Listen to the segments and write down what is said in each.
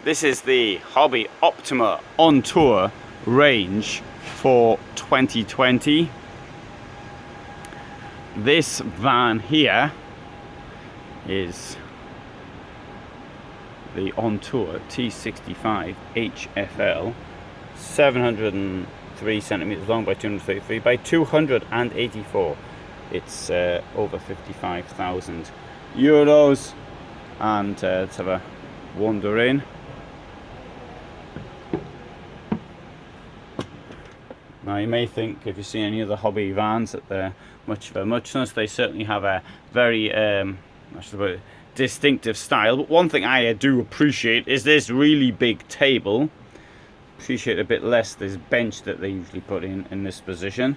This is the Hobby Optima On Tour range for 2020. This van here is the On Tour T65 HFL, 703 centimeters long by 233 by 284. It's over 55,000 euros. And let's have a wander in. Now you may think, if you see any other hobby vans, that they're much of a muchness. They certainly have a very distinctive style. But one thing I do appreciate is this really big table. Appreciate a bit less this bench that they usually put in this position.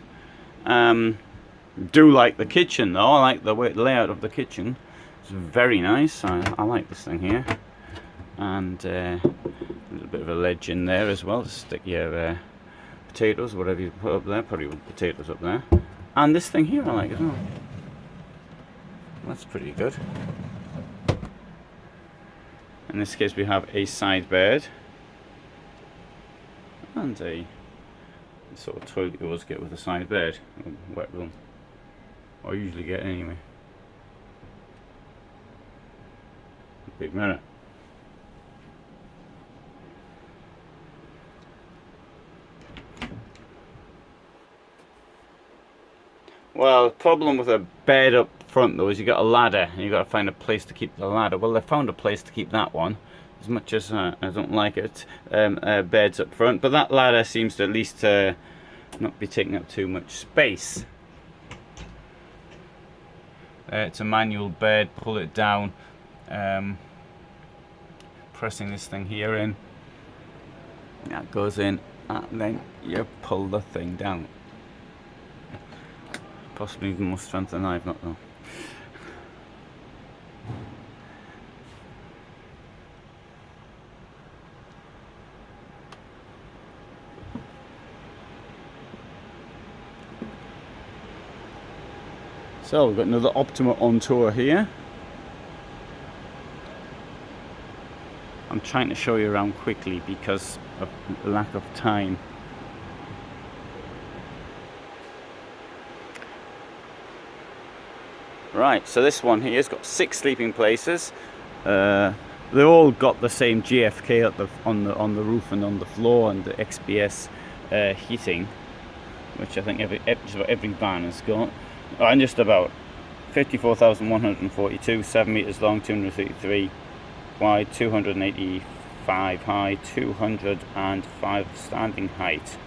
Do like the kitchen though. I like the layout of the kitchen. It's very nice. I like this thing here. And a little bit of a ledge in there as well to stick your potatoes, whatever you put up there. Probably with potatoes up there. And this thing here I like as well. That's pretty good. In this case we have a side bed and a sort of toilet you always get with a side bed, wet room, or usually get anyway. Big mirror. Well, the problem with a bed up front though is you got a ladder and you got to find a place to keep the ladder. Well, they found a place to keep that one, as much as I don't like it, beds up front, but that ladder seems to at least not be taking up too much space. It's a manual bed. Pull it down, pressing this thing here in, that goes in, and then you pull the thing down. Possibly even more strength than I've got though. So we've got another Optima On Tour here. I'm trying to show you around quickly because of lack of time. Right, so this one here has got 6 sleeping places. They've all got the same GFK on the roof and on the floor, and the XPS heating, which I think just about every van has got. And just about 54,142, 7 meters long, 233 wide, 285 high, 205 standing height,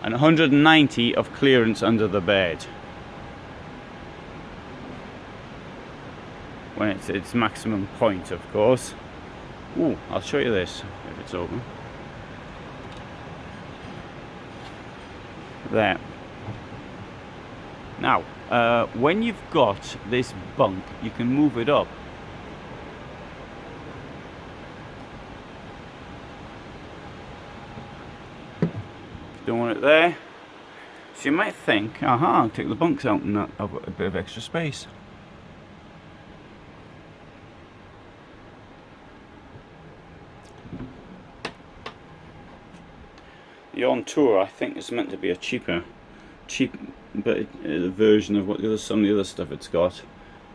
and 190 of clearance under the bed. When it's its maximum point, of course. Ooh, I'll show you this if it's open. There. Now, when you've got this bunk, you can move it up. Don't want it there. So you might think, aha, I'll take the bunks out and I've got a bit of extra space. The On Tour, I think, is meant to be a cheap version of what some of the other stuff it's got.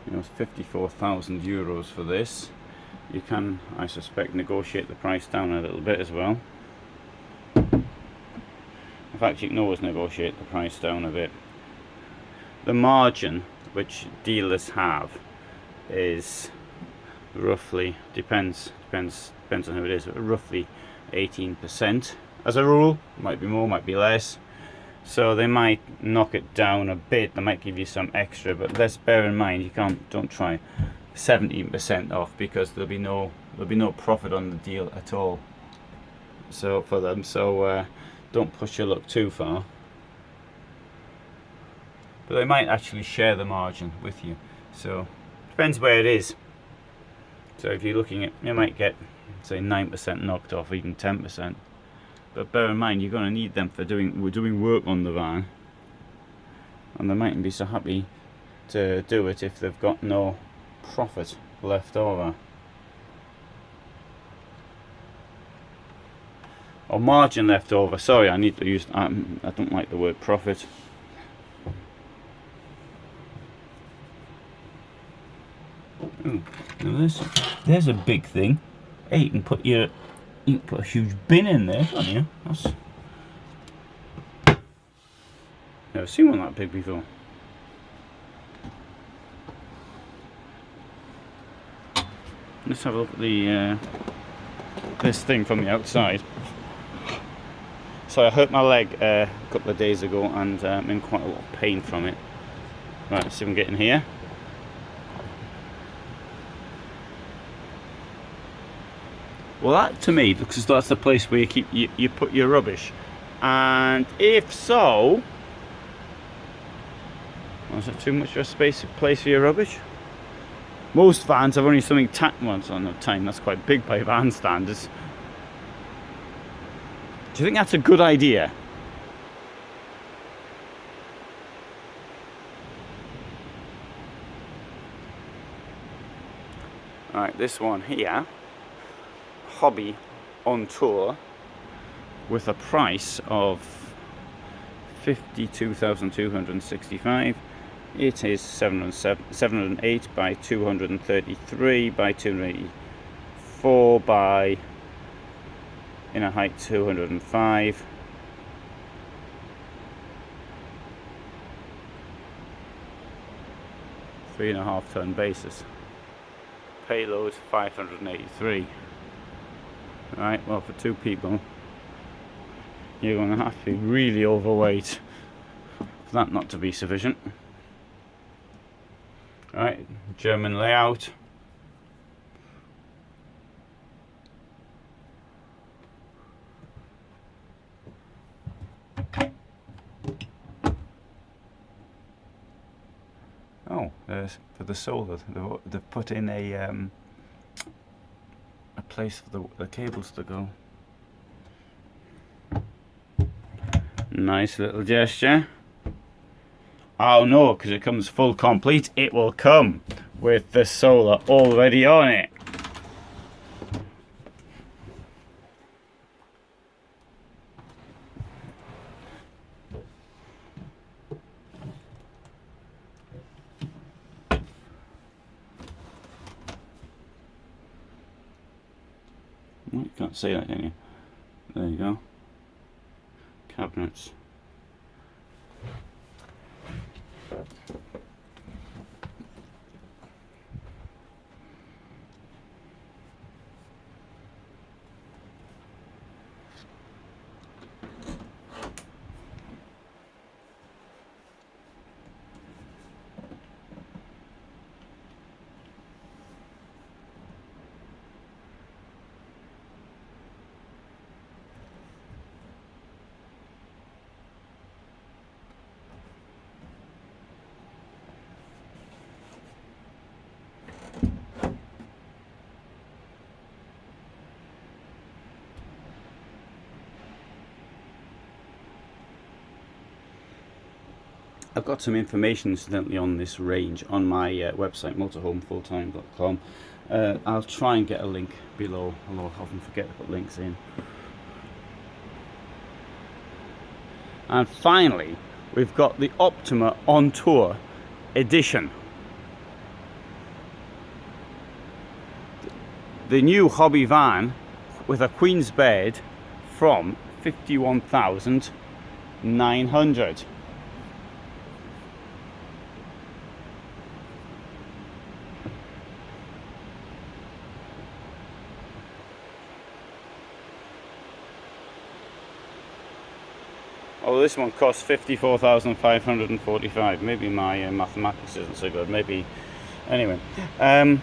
You know, it's 54,000 euros for this. You can, I suspect, negotiate the price down a little bit as well. In fact, you can always negotiate the price down a bit. The margin which dealers have is roughly, depends on who it is, but roughly 18%. As a rule, might be more, might be less. So they might knock it down a bit. They might give you some extra, but let's bear in mind don't try 17% off, because there'll be no profit on the deal at all. So for them, don't push your luck too far. But they might actually share the margin with you. So depends where it is. So if you're looking at, you might get say 9% knocked off, even 10%. But bear in mind, you're going to need them for doing work on the van, and they mightn't be so happy to do it if they've got no profit left over. or margin left over. Sorry, I need to use, I don't like the word profit. Ooh, there's a big thing. Hey, you can put a huge bin in there, can't you? That's never seen one that big before. Let's have a look at the this thing from the outside. So I hurt my leg a couple of days ago, and I'm in quite a lot of pain from it. Right, let's see if we can get in here. Well, that to me looks as though that's the place where you put your rubbish. And if so, is that too much of a place for your rubbish? Most vans have only something well, it's not time, that's quite big by van standards. Do you think that's a good idea? Alright, this one here, Optima On Tour, with a price of $52,265. It is 708 by 233 by 284 by inner height 205. .5 ton basis. Payload 583. Right, well, for two people, you're going to have to be really overweight for that not to be sufficient. Right, German layout. Oh, for the solar, they've put in a place for the cables to go. Nice little gesture. Oh no, because it comes full complete. It will come with the solar already on it. Well, you can't see that, can you? There you go. Cabinets. I've got some information incidentally on this range on my website, motorhomefulltime.com. I'll try and get a link below, although I often forget to put links in. And finally, we've got the Optima On Tour edition. The new hobby van with a queen's bed from $51,900. Oh, this one costs $54,545. Maybe my mathematics isn't so good. Maybe, anyway. 7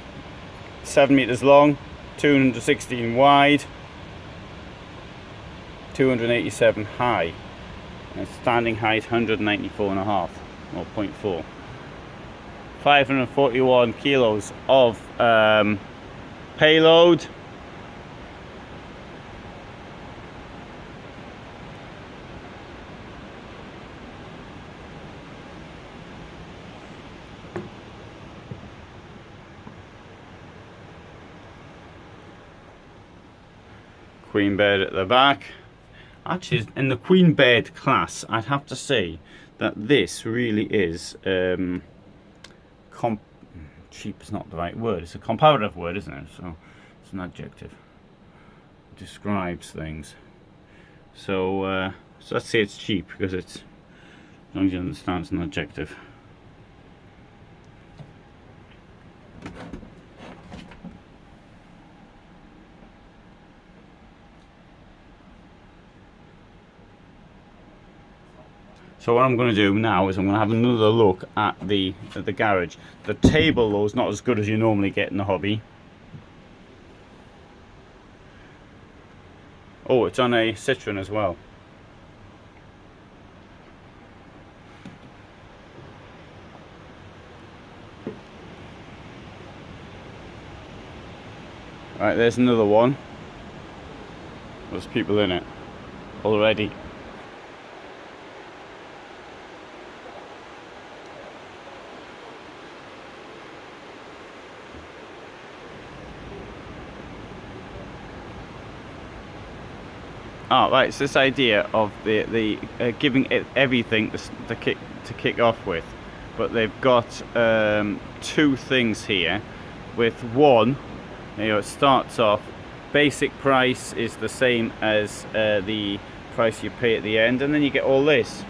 meters long, 216 wide, 287 high, and standing height 194.5 or 0.4. 541 kilos of payload. Queen bed at the back. Actually, in the queen bed class, I'd have to say that this really is cheap is not the right word. It's a comparative word, isn't it? So it's an adjective. It describes things. So so let's say it's cheap, because it's, as long as you understand, it's an adjective. So what I'm going to do now is I'm going to have another look at the garage. The table though is not as good as you normally get in the hobby. Oh, it's on a Citroen as well. Right, there's another one. There's people in it already. Oh, right, it's this idea of the giving it everything to kick off with, but they've got two things here. With one, you know, it starts off, basic price is the same as the price you pay at the end, and then you get all this.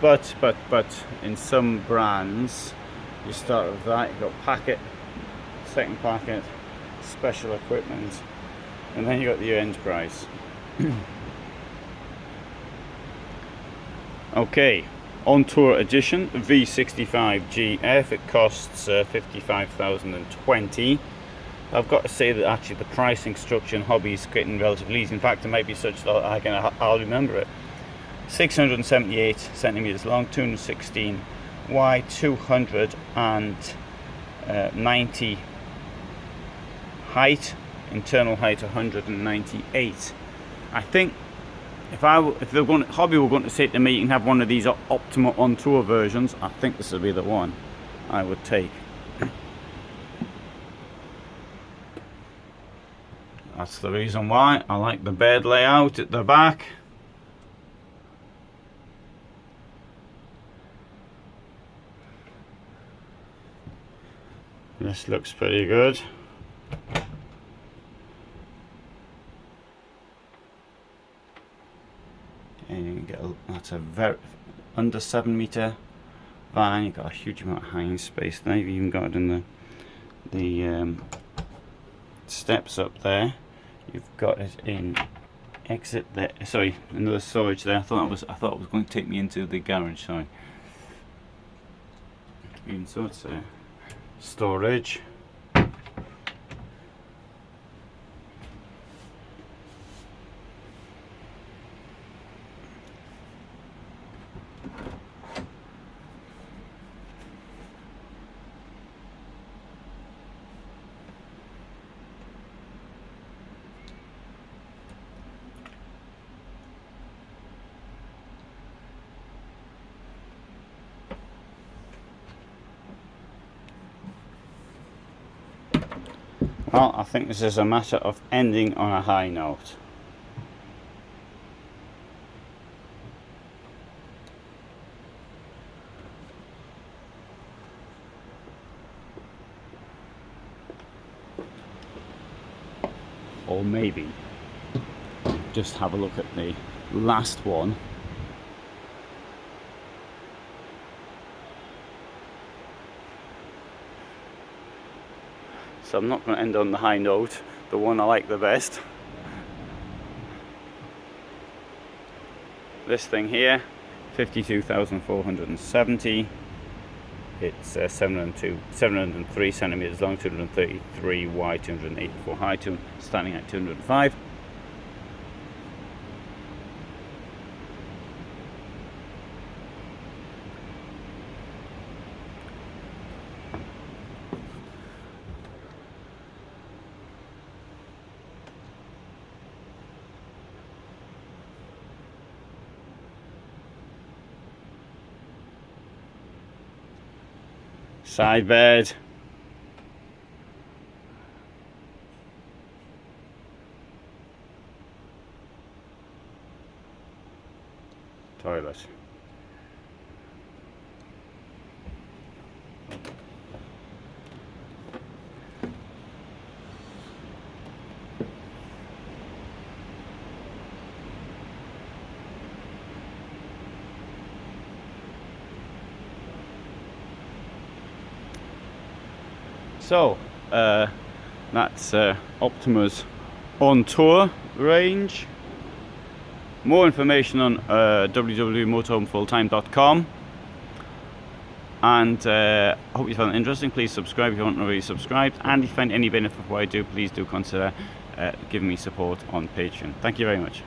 But in some brands, you start with that. You've got packet, second packet, special equipment, and then you got the end price. Okay, On Tour edition V65 GF. It costs 55,020. I've got to say that actually the pricing structure in hobby is getting relatively easy. In fact, it might be such that I'll remember it. 678 centimeters long, 216 wide, 290 height, internal height 198. I think if hobby were going to say to me, you can have one of these Optima On Tour versions, I think this would be the one I would take. That's the reason why I like the bed layout at the back. This looks pretty good. And you can get that's a very under 7 meter van. You've got a huge amount of hanging space there. You've even got it in the steps up there. You've got it in exit there. Sorry, another storage there. I thought it was going to take me into the garage. Sorry. Even so, it's storage. Well, I think this is a matter of ending on a high note. Or maybe just have a look at the last one. So I'm not going to end on the high note, the one I like the best. This thing here, 52,470. It's 703 centimeters long, 233 wide, 284 high, standing at 205. Side bed. toilet. So that's Optima's On Tour range. More information on www.motorhomefulltime.com. And I hope you found it interesting. Please subscribe if you haven't already subscribed, and if you find any benefit of what I do, please do consider giving me support on Patreon. Thank you very much.